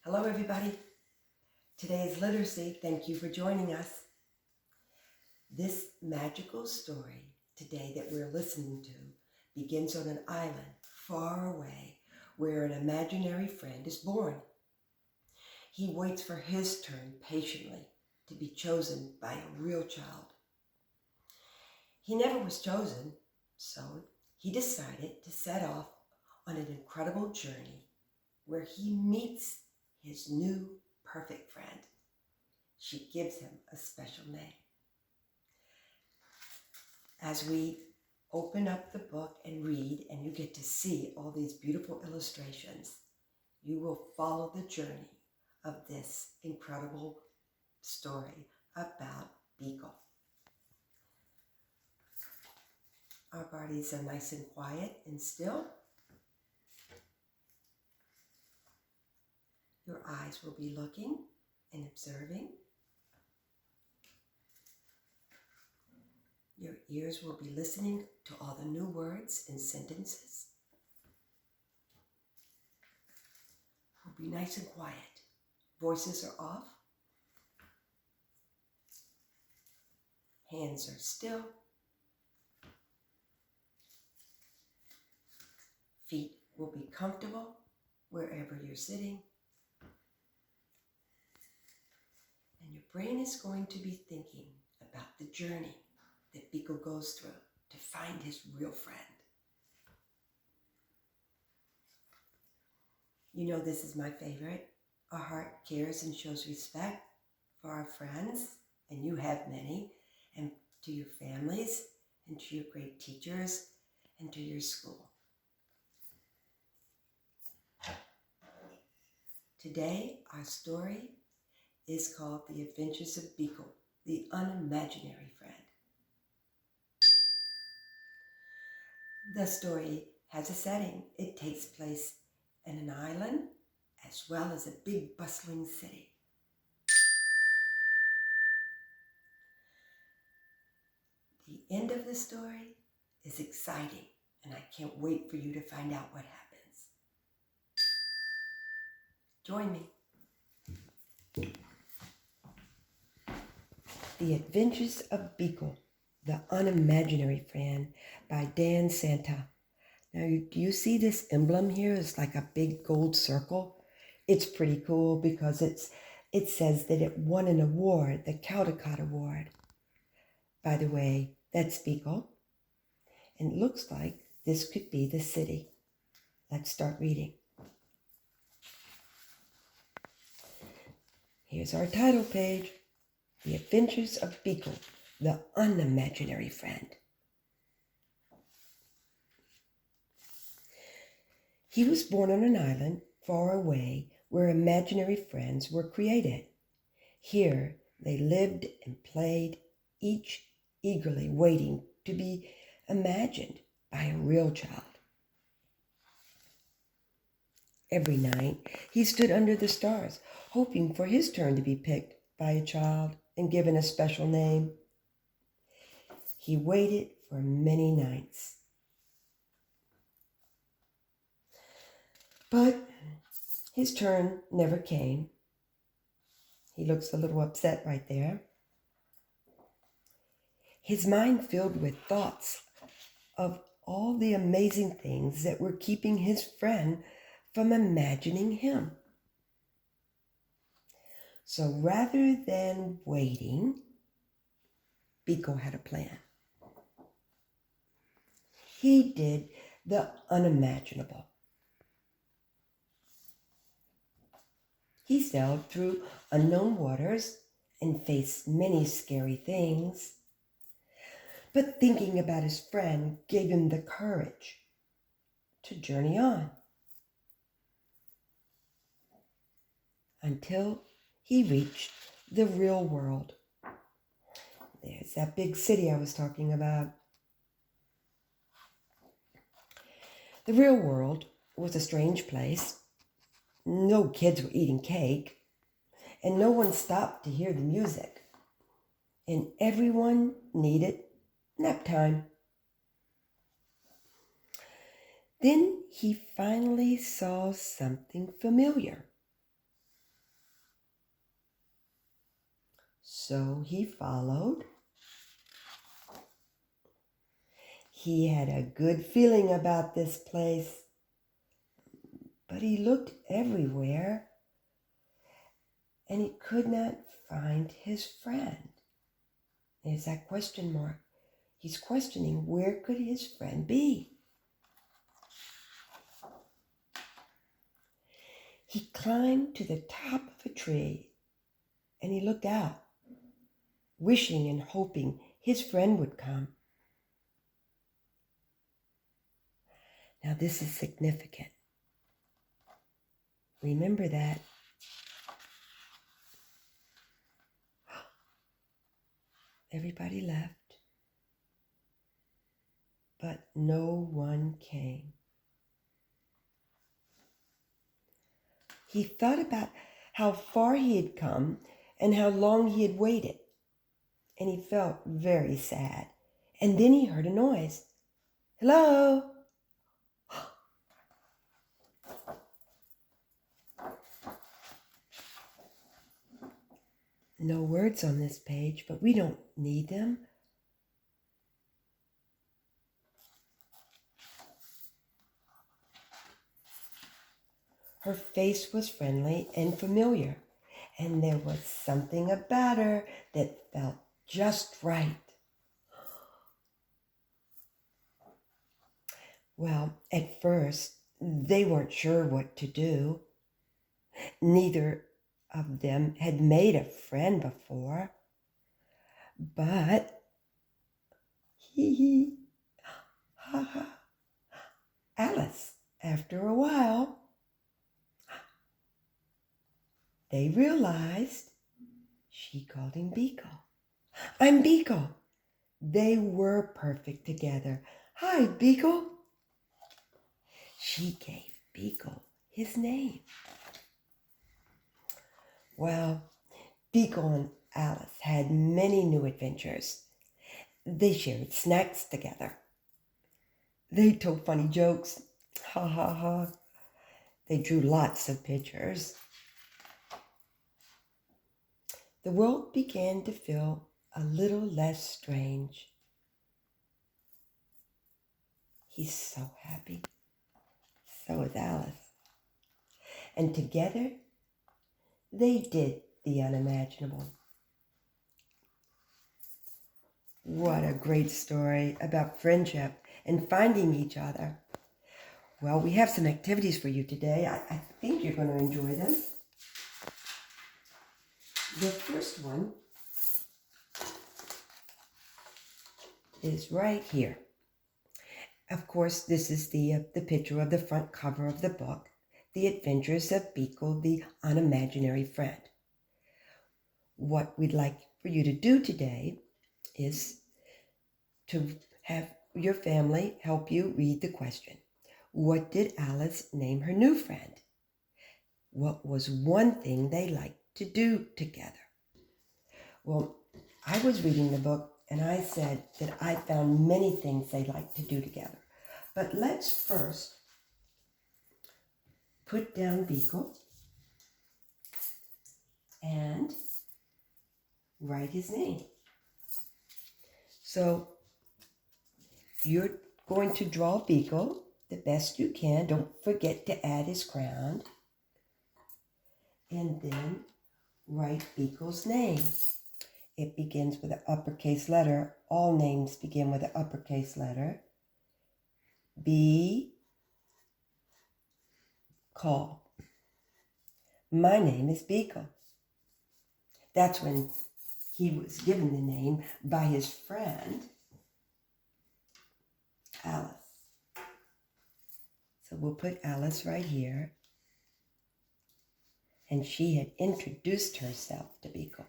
Hello, everybody. Today is Literacy. Thank you for joining us. This magical story today that we're listening to begins on an island far away where an imaginary friend is born. He waits for his turn patiently to be chosen by a real child. He never was chosen, so he decided to set off on an incredible journey where he meets his new perfect friend. She gives him a special name. As we open up the book and read, and you get to see all these beautiful illustrations, you will follow the journey of this incredible story about Beekle. Our bodies are nice and quiet and still. Your eyes will be looking and observing. Your ears will be listening to all the new words and sentences. Will be nice and quiet. Voices are off. Hands are still. Feet will be comfortable wherever you're sitting. And your brain is going to be thinking about the journey that Beekle goes through to find his real friend. You know this is my favorite. Our heart cares and shows respect for our friends, and you have many, and to your families, and to your great teachers, and to your school. Today, our story is called The Adventures of Beekle, the Unimaginary Friend. The story has a setting. It takes place in an island as well as a big bustling city. The end of the story is exciting, and I can't wait for you to find out what happens. Join me. The Adventures of Beekle, the Unimaginary Friend by Dan Santa. Now, do you see this emblem here? It's like a big gold circle. It's pretty cool because it says that it won an award, the Caldecott Award. By the way, that's Beekle. And it looks like this could be the city. Let's start reading. Here's our title page. The Adventures of Beekle, the Unimaginary Friend. He was born on an island far away where imaginary friends were created. Here they lived and played, each eagerly waiting to be imagined by a real child. Every night he stood under the stars, hoping for his turn to be picked by a child and given a special name. He waited for many nights. But his turn never came. He looks a little upset right there. His mind filled with thoughts of all the amazing things that were keeping his friend from imagining him. So rather than waiting, Beekle had a plan. He did the unimaginable. He sailed through unknown waters and faced many scary things. But thinking about his friend gave him the courage to journey on. Until he reached the real world. There's that big city I was talking about. The real world was a strange place. No kids were eating cake, and no one stopped to hear the music. And everyone needed nap time. Then he finally saw something familiar. So he followed. He had a good feeling about this place, but he looked everywhere and he could not find his friend. There's that question mark. He's questioning, where could his friend be? He climbed to the top of a tree and he looked out, wishing and hoping his friend would come. Now this is significant. Remember that. Everybody left, but no one came. He thought about how far he had come and how long he had waited, and he felt very sad. And then he heard a noise. Hello? No words on this page, but we don't need them. Her face was friendly and familiar, and there was something about her that felt just right. Well, at first, they weren't sure what to do. Neither of them had made a friend before, but ha ha, Alice, after a while, they realized she called him Beekle. I'm Beekle. They were perfect together. Hi, Beekle. She gave Beekle his name. Well, Beekle and Alice had many new adventures. They shared snacks together. They told funny jokes. Ha ha ha. They drew lots of pictures. The world began to feel a little less strange. He's so happy. So is Alice. And together, they did the unimaginable. What a great story about friendship and finding each other. Well, we have some activities for you today. I think you're going to enjoy them. The first one is right here. Of course, this is the picture of the front cover of the book, The Adventures of Beekle, the Unimaginary Friend. What we'd like for you to do today is to have your family help you read the question. What did Alice name her new friend? What was one thing they liked to do together? Well, I was reading the book and I said that I found many things they liked to do together. But let's first put down Beekle and write his name. So you're going to draw Beekle the best you can. Don't forget to add his crown. And then write Beekle's name. It begins with an uppercase letter. All names begin with an uppercase letter. B. Call. My name is Beekle. That's when he was given the name by his friend, Alice. So we'll put Alice right here. And she had introduced herself to Beekle.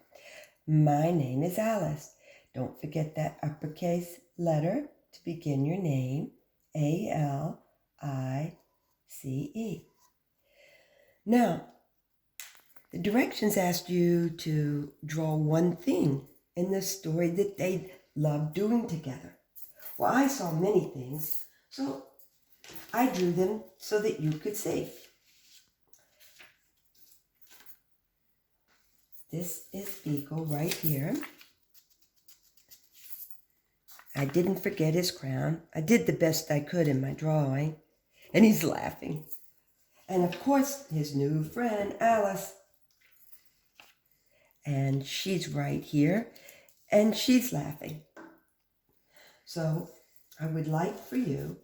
My name is Alice. Don't forget that uppercase letter to begin your name, A-L-I-C-E. Now, the directions asked you to draw one thing in the story that they loved doing together. Well, I saw many things, so I drew them so that you could see. This is Beekle right here. I didn't forget his crown. I did the best I could in my drawing. And he's laughing. And of course, his new friend, Alice. And she's right here. And she's laughing. So I would like for you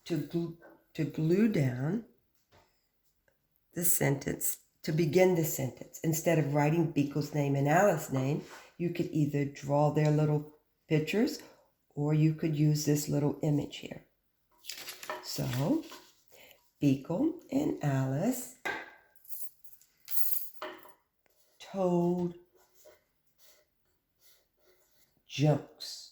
to glue down the sentence, to begin the sentence. Instead of writing Beekle's name and Alice's name, you could either draw their little pictures or you could use this little image here. So, Beekle and Alice told jokes.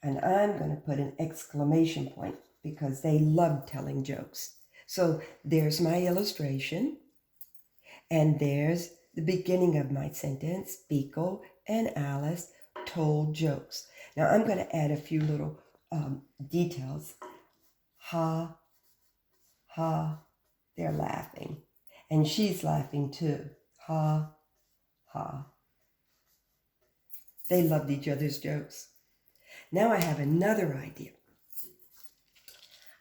And I'm going to put an exclamation point because they love telling jokes. So there's my illustration. And there's the beginning of my sentence. Beekle and Alice told jokes. Now I'm going to add a few little details. Ha, ha, they're laughing. And she's laughing too. Ha, ha. They loved each other's jokes. Now I have another idea.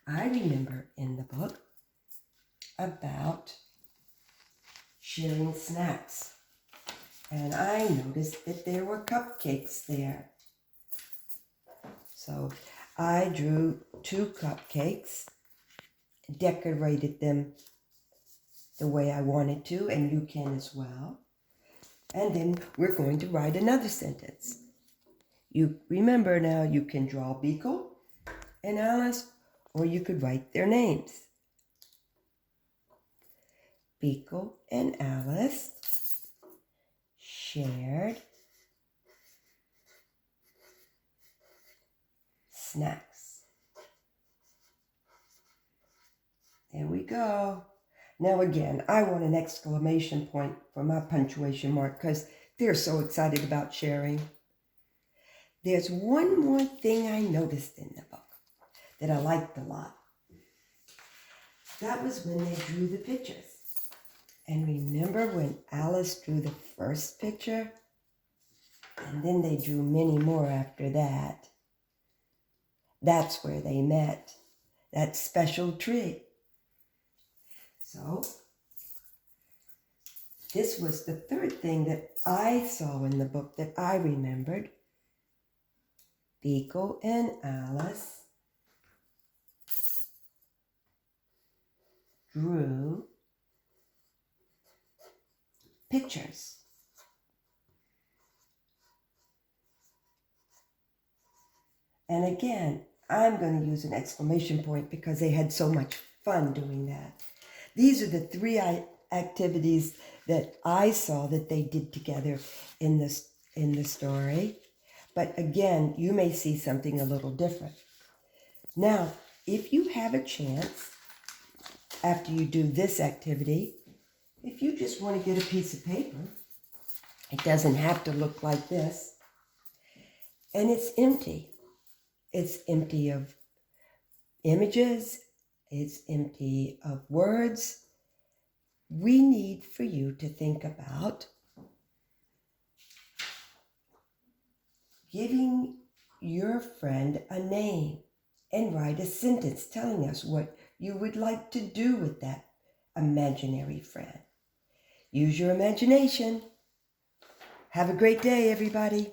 I remember in the book about sharing snacks. And I noticed that there were cupcakes there. So I drew 2 cupcakes, decorated them the way I wanted to, and you can as well. And then we're going to write another sentence. You remember now, you can draw Beekle and Alice, or you could write their names. Beekle and Alice shared snacks. There we go. Now again, I want an exclamation point for my punctuation mark because they're so excited about sharing. There's one more thing I noticed in the book that I liked a lot. That was when they drew the pictures. And remember when Alice drew the first picture? And then they drew many more after that. That's where they met. That special tree. So, this was the third thing that I saw in the book that I remembered. Beekle and Alice drew pictures. And again, I'm going to use an exclamation point because they had so much fun doing that. These are the 3 activities that I saw that they did together in the story. But again, you may see something a little different. Now, if you have a chance, after you do this activity, if you just want to get a piece of paper, it doesn't have to look like this, and it's empty. It's empty of images. It's empty of words. We need for you to think about giving your friend a name and write a sentence telling us what you would like to do with that imaginary friend. Use your imagination. Have a great day, everybody.